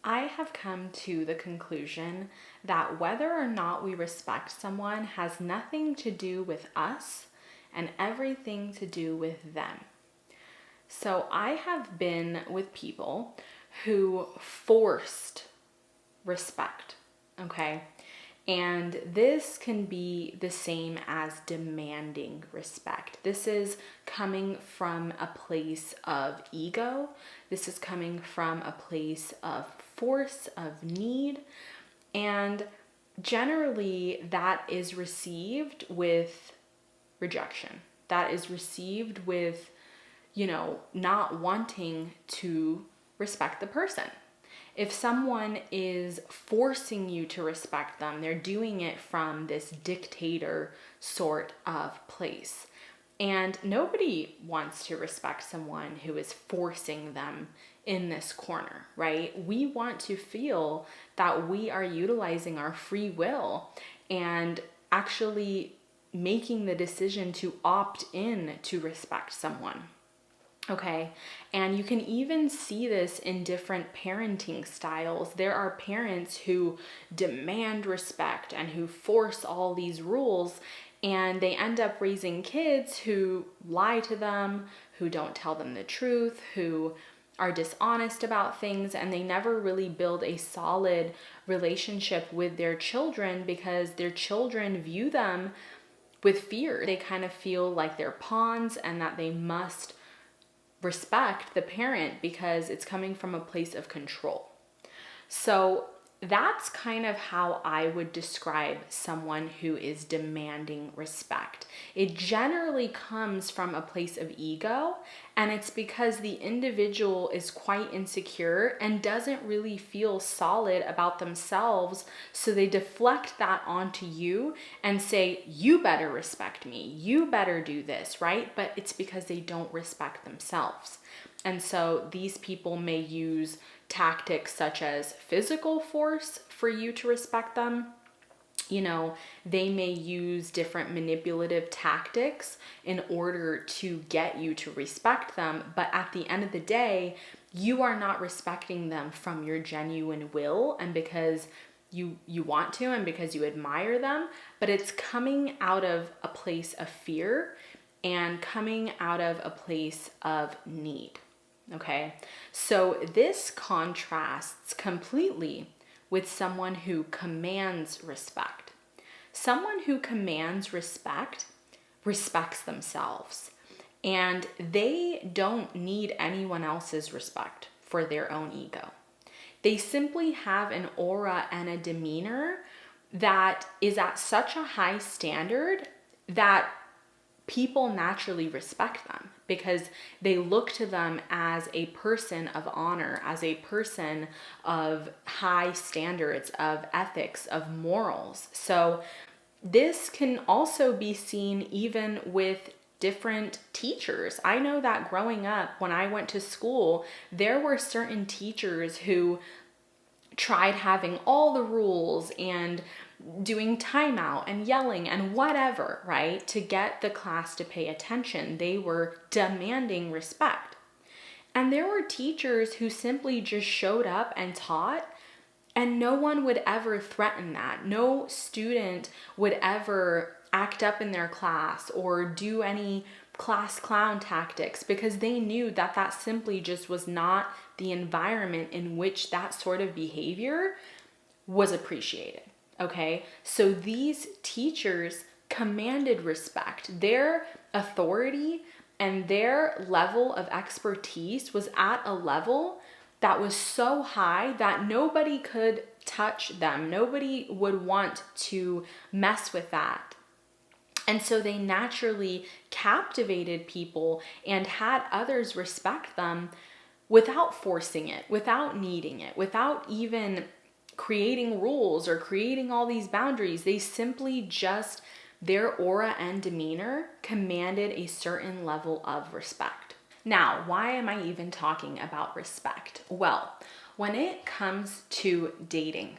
I have come to the conclusion that whether or not we respect someone has nothing to do with us and everything to do with them. So I have been with people who forced respect, okay? And this can be the same as demanding respect. This is coming from a place of ego. This is coming from a place of force, of need. And generally, that is received with rejection. That is received with, not wanting to respect the person. If someone is forcing you to respect them, they're doing it from this dictator sort of place. And nobody wants to respect someone who is forcing them in this corner, right? We want to feel that we are utilizing our free will and actually making the decision to opt in to respect someone. Okay, and you can even see this in different parenting styles. There are parents who demand respect and who force all these rules, and they end up raising kids who lie to them, who don't tell them the truth, who are dishonest about things, and they never really build a solid relationship with their children because their children view them with fear. They kind of feel like they're pawns and that they must respect the parent because it's coming from a place of control. So that's kind of how I would describe someone who is demanding respect. It generally comes from a place of ego, and it's because the individual is quite insecure and doesn't really feel solid about themselves. So they deflect that onto you and say, you better respect me, you better do this, right? But it's because they don't respect themselves. And so these people may use tactics such as physical force for you to respect them. They may use different manipulative tactics in order to get you to respect them. But at the end of the day, you are not respecting them from your genuine will and because you want to and because you admire them, but it's coming out of a place of fear and coming out of a place of need. Okay, so this contrasts completely with someone who commands respect. Someone who commands respect respects themselves, and they don't need anyone else's respect for their own ego. They simply have an aura and a demeanor that is at such a high standard that people naturally respect them because they look to them as a person of honor, as a person of high standards, of ethics, of morals. So this can also be seen even with different teachers. I know that growing up, when I went to school, there were certain teachers who tried having all the rules and doing timeout and yelling and whatever, right, to get the class to pay attention. They were demanding respect. And there were teachers who simply just showed up and taught, and no one would ever threaten that. No student would ever act up in their class or do any class clown tactics because they knew that that simply just was not the environment in which that sort of behavior was appreciated. Okay, so these teachers commanded respect. Their authority and their level of expertise was at a level that was so high that nobody could touch them. Nobody would want to mess with that. And so they naturally captivated people and had others respect them without forcing it, without needing it, without even creating rules or creating all these boundaries. They simply just, their aura and demeanor commanded a certain level of respect. Now, why am I even talking about respect? Well, when it comes to dating,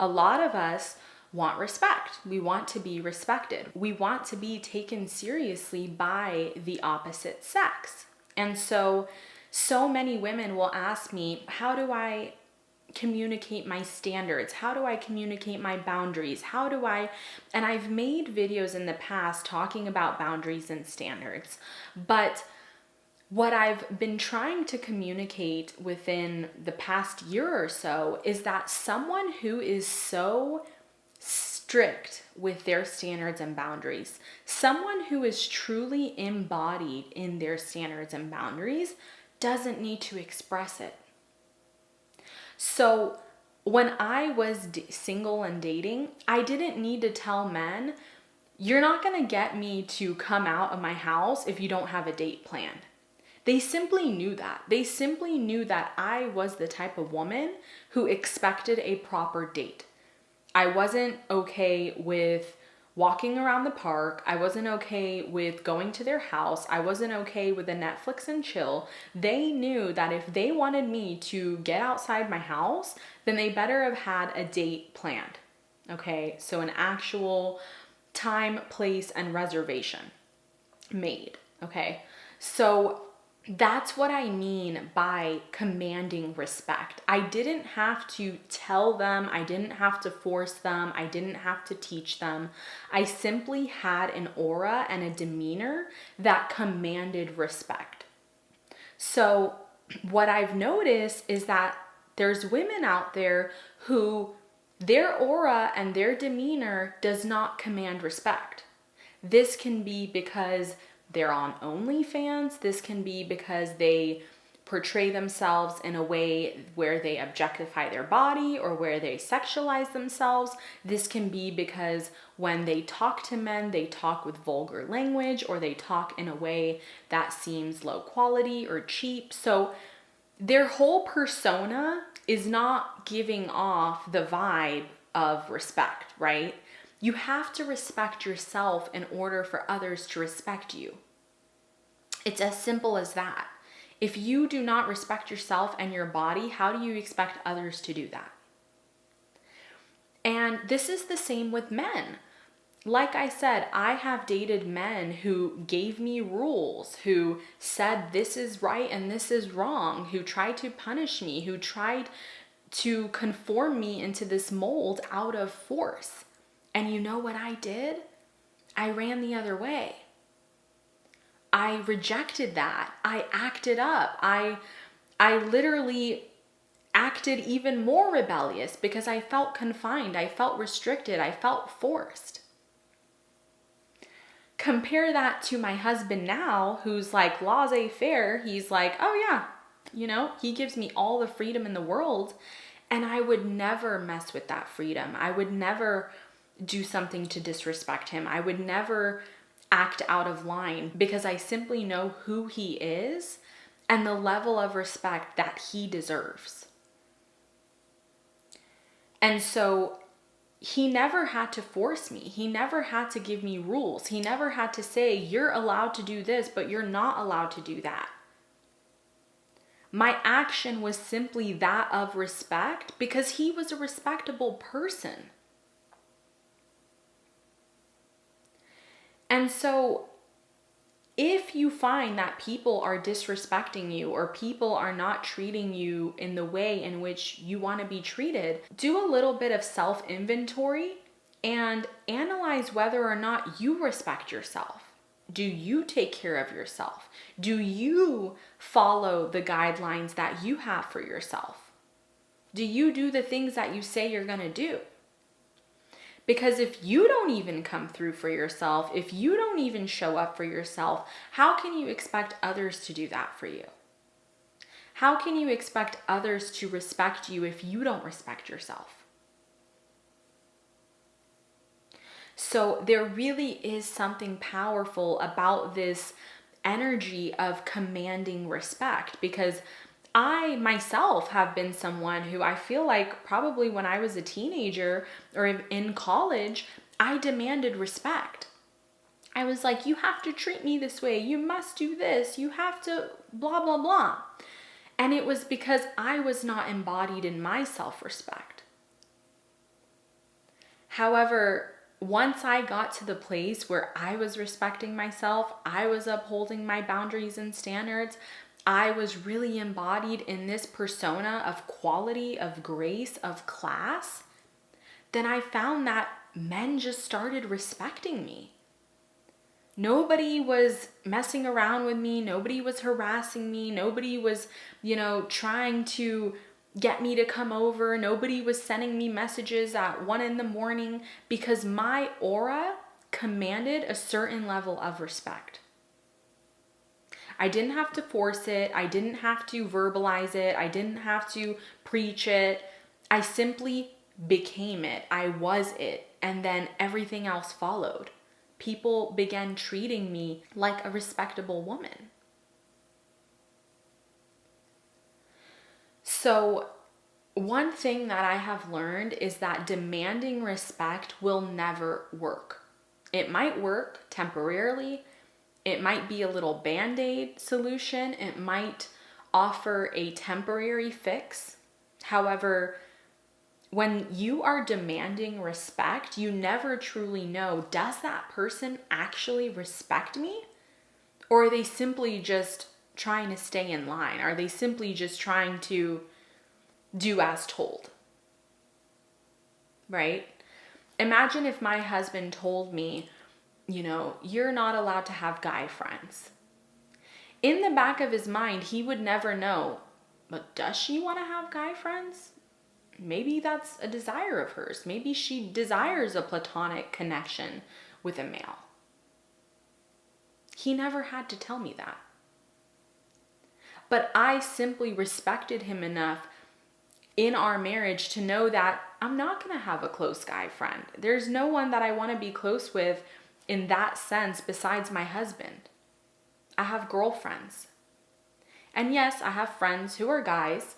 a lot of us want respect. We want to be respected. We want to be taken seriously by the opposite sex. And so many women will ask me, how do I communicate my standards? How do I communicate my boundaries? And I've made videos in the past talking about boundaries and standards, but what I've been trying to communicate within the past year or so is that someone who is so strict with their standards and boundaries, someone who is truly embodied in their standards and boundaries, doesn't need to express it. So when I was single and dating, I didn't need to tell men, you're not going to get me to come out of my house if you don't have a date planned. They simply knew that. They simply knew that I was the type of woman who expected a proper date. I wasn't okay with walking around the park. I wasn't okay with going to their house. I wasn't okay with a Netflix and chill. They knew that if they wanted me to get outside my house, then they better have had a date planned. Okay, so an actual time, place, and reservation made. Okay, so that's what I mean by commanding respect. I didn't have to tell them, I didn't have to force them, I didn't have to teach them. I simply had an aura and a demeanor that commanded respect. So what I've noticed is that there's women out there who their aura and their demeanor does not command respect. This can be because they're on OnlyFans. This can be because they portray themselves in a way where they objectify their body or where they sexualize themselves. This can be because when they talk to men, they talk with vulgar language or they talk in a way that seems low quality or cheap. So their whole persona is not giving off the vibe of respect, right? You have to respect yourself in order for others to respect you. It's as simple as that. If you do not respect yourself and your body, how do you expect others to do that? And this is the same with men. Like I said, I have dated men who gave me rules, who said this is right and this is wrong, who tried to punish me, who tried to conform me into this mold out of force. And you know what I did? I ran the other way. I rejected that. I acted up. I literally acted even more rebellious because I felt confined. I felt restricted. I felt forced. Compare that to my husband now, who's like laissez-faire. He's like, oh yeah, he gives me all the freedom in the world. And I would never mess with that freedom. I would never do something to disrespect him. I would never act out of line because I simply know who he is and the level of respect that he deserves. And so he never had to force me. He never had to give me rules. He never had to say, you're allowed to do this, but you're not allowed to do that. My action was simply that of respect because he was a respectable person. And so if you find that people are disrespecting you or people are not treating you in the way in which you want to be treated, do a little bit of self-inventory and analyze whether or not you respect yourself. Do you take care of yourself? Do you follow the guidelines that you have for yourself? Do you do the things that you say you're going to do? Because if you don't even come through for yourself, if you don't even show up for yourself, how can you expect others to do that for you? How can you expect others to respect you if you don't respect yourself? So there really is something powerful about this energy of commanding respect, because I myself have been someone who I feel like probably when I was a teenager or in college, I demanded respect. I was like, you have to treat me this way. You must do this. You have to blah, blah, blah. And it was because I was not embodied in my self-respect. However, once I got to the place where I was respecting myself, I was upholding my boundaries and standards, I was really embodied in this persona of quality, of grace, of class, then I found that men just started respecting me. Nobody was messing around with me. Nobody was harassing me. Nobody was, trying to get me to come over. Nobody was sending me messages at 1 a.m, because my aura commanded a certain level of respect. I didn't have to force it. I didn't have to verbalize it. I didn't have to preach it. I simply became it. I was it. And then everything else followed. People began treating me like a respectable woman. So, one thing that I have learned is that demanding respect will never work. It might work temporarily. It might be a little band-aid solution. It might offer a temporary fix. However, when you are demanding respect, you never truly know, does that person actually respect me? Or are they simply just trying to stay in line? Are they simply just trying to do as told? Right? Imagine if my husband told me, you're not allowed to have guy friends. In the back of his mind, he would never know, but does she want to have guy friends? Maybe that's a desire of hers. Maybe she desires a platonic connection with a male. He never had to tell me that. But I simply respected him enough in our marriage to know that I'm not going to have a close guy friend. There's no one that I want to be close with in that sense besides my husband. I have girlfriends. And yes, I have friends who are guys,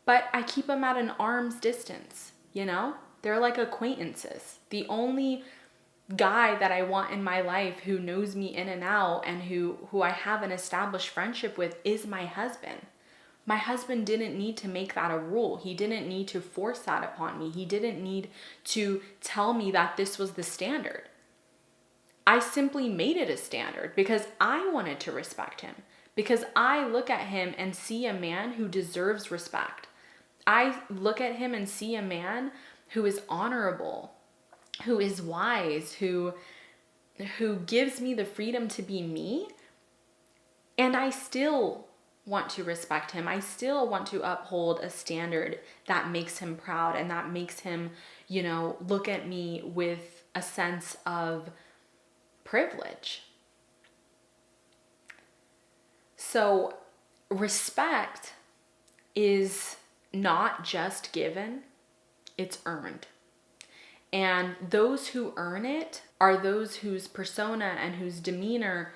but I keep them at an arm's distance, They're like acquaintances. The only guy that I want in my life who knows me in and out and who I have an established friendship with is my husband. My husband didn't need to make that a rule. He didn't need to force that upon me. He didn't need to tell me that this was the standard. I simply made it a standard because I wanted to respect him, because I look at him and see a man who deserves respect. I look at him and see a man who is honorable, who is wise, who gives me the freedom to be me. And I still want to respect him. I still want to uphold a standard that makes him proud and that makes him, look at me with a sense of privilege. So respect is not just given, it's earned. And those who earn it are those whose persona and whose demeanor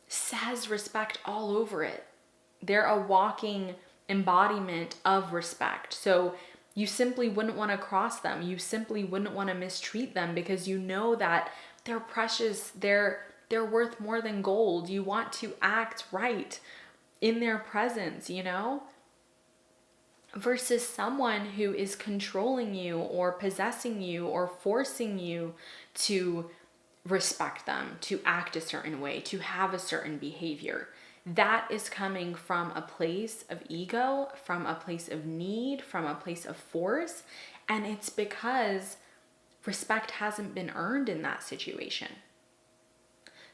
says respect all over it. They're a walking embodiment of respect. So you simply wouldn't want to cross them. You simply wouldn't want to mistreat them because you know that they're precious. They're worth more than gold. You want to act right in their presence, versus someone who is controlling you or possessing you or forcing you to respect them, to act a certain way, to have a certain behavior. That is coming from a place of ego, from a place of need, from a place of force. And it's because respect hasn't been earned in that situation.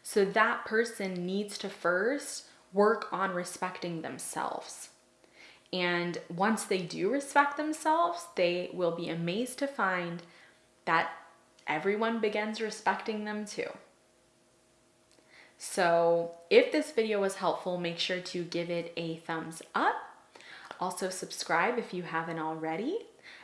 So that person needs to first work on respecting themselves. And once they do respect themselves, they will be amazed to find that everyone begins respecting them too. So if this video was helpful, make sure to give it a thumbs up. Also subscribe if you haven't already.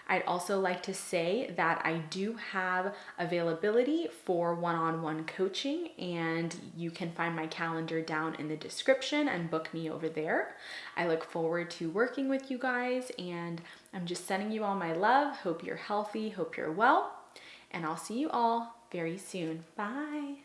I'd also like to say that I do have availability for one-on-one coaching, and you can find my calendar down in the description and book me over there. I look forward to working with you guys, and I'm just sending you all my love. Hope you're healthy, hope you're well, and I'll see you all very soon. Bye.